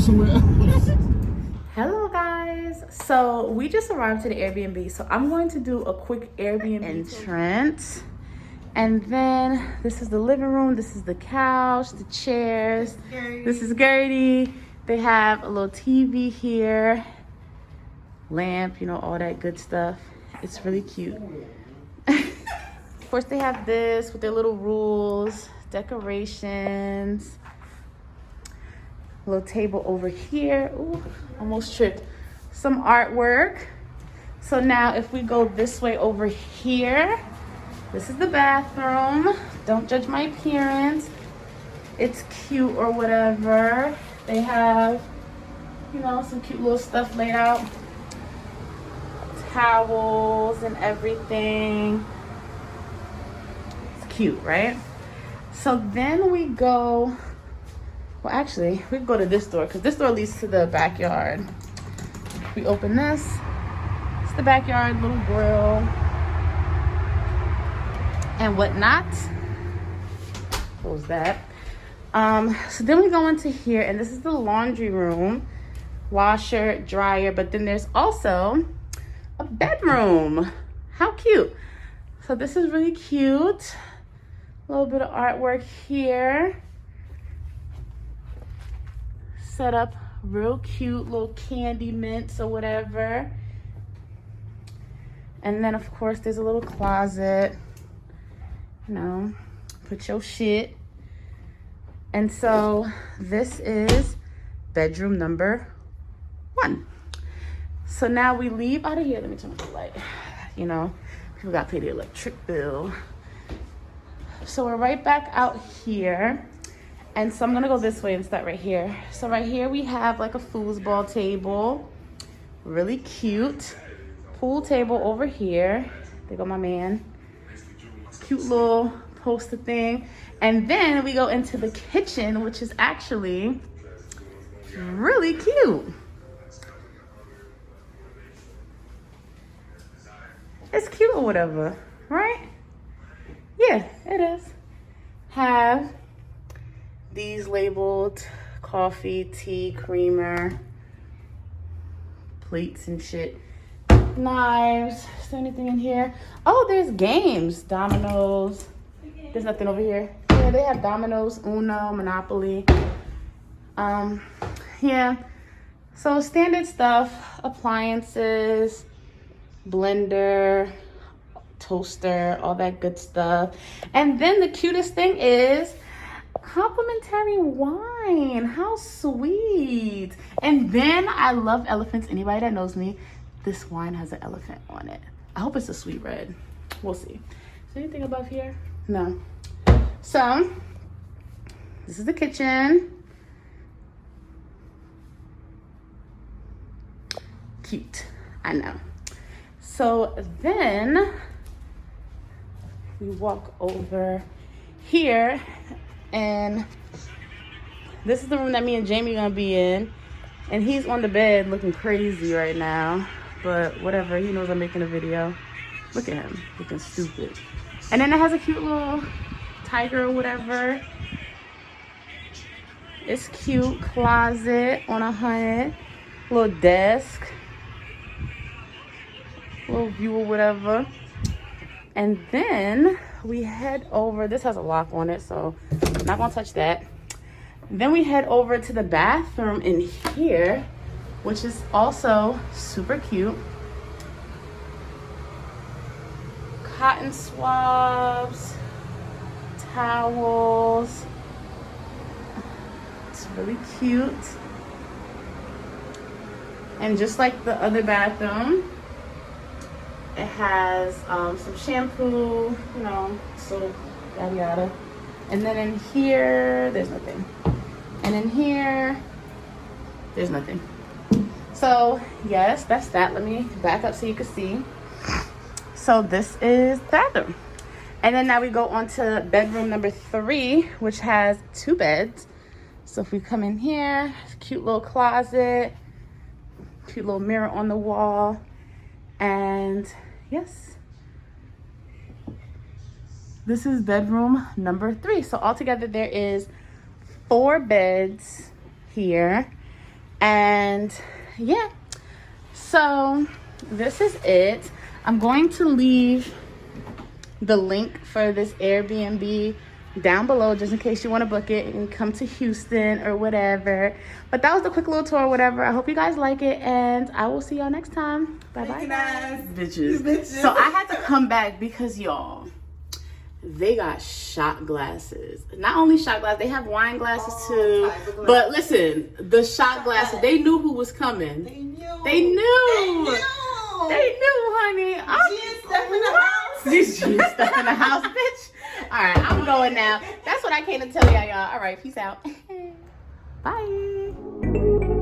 somewhere else. Hello guys, so we just arrived to the Airbnb, so I'm going to do a quick Airbnb entrance, and then this is the living room, this is the couch, the chairs, this is Gertie. They have a little TV here, lamp, you know, all that good stuff. It's really cute. Of course they have this with their little rules, decorations, little table over here. Ooh, almost tripped. Some artwork. So now if we go this way over here, this is the bathroom. Don't judge my appearance. It's cute or whatever. They have, you know, some cute little stuff laid out. Towels and everything. It's cute, right? So then we go, well, actually, we can go to this door because this door leads to the backyard. We open this. It's the backyard, little grill and whatnot. Close that. So then we go into here, and this is the laundry room, washer, dryer, but then there's also a bedroom. How cute. So this is really cute. A little bit of artwork here. Set up real cute little candy mints or whatever. And then of course there's a little closet, you know, put your shit. And so this is bedroom number 1. So now we leave out of here. Let me turn off the light. You know, people got to pay the electric bill. So we're right back out here. And so I'm gonna go this way and start right here. So right here we have like a foosball table. Really cute. Pool table over here. There go my man. Cute little poster thing. And then we go into the kitchen, which is actually really cute. It's cute or whatever, right? Yeah, it is. Have these labeled coffee, tea, creamer, plates and shit. Knives. Is there anything in here? Oh, there's games. Dominoes. There's nothing over here. Yeah, they have dominoes, Uno, Monopoly. Yeah. So standard stuff, appliances, blender, toaster, all that good stuff. And then the cutest thing is complimentary wine. How sweet. And then I love elephants. Anybody that knows me, this wine has an elephant on it. I hope it's a sweet red. We'll see. Is there anything above here? No. So this is the kitchen. Cute, I know. So then we walk over here, and this is the room that me and Jamie gonna be in. And he's on the bed looking crazy right now, but whatever, he knows I'm making a video. Look at him, looking stupid. And then it has a cute little tiger or whatever. It's cute. Closet on a hood. Little desk. Little view or whatever. And then we head over. This has a lock on it, so I'm not gonna touch that. Then we head over to the bathroom in here, which is also super cute. Cotton swabs, towels. It's really cute. And just like the other bathroom, it has some shampoo, you know, soap, yada yada. And then in here, there's nothing. And in here, there's nothing. So yes, that's that. Let me back up so you can see. So this is the bathroom. And then now we go on to bedroom number 3, which has 2 beds. So if we come in here, cute little closet, cute little mirror on the wall. And yes, this is bedroom number 3. So altogether there is 4 beds here. And yeah, so this is it. I'm going to leave the link for this Airbnb down below just in case you want to book it and come to Houston or whatever. But that was the quick little tour or whatever. I hope you guys like it, and I will see y'all next time. Bye bye, guys. Bitches. So I had to come back because y'all, they got shot glasses. Not only shot glasses, they have wine glasses too. But listen, the shot glasses, they knew who was coming. They knew, honey. Step in the house. These G's step in the house, bitch. All right, I'm going now. That's what I came to tell y'all. All right, peace out. Bye.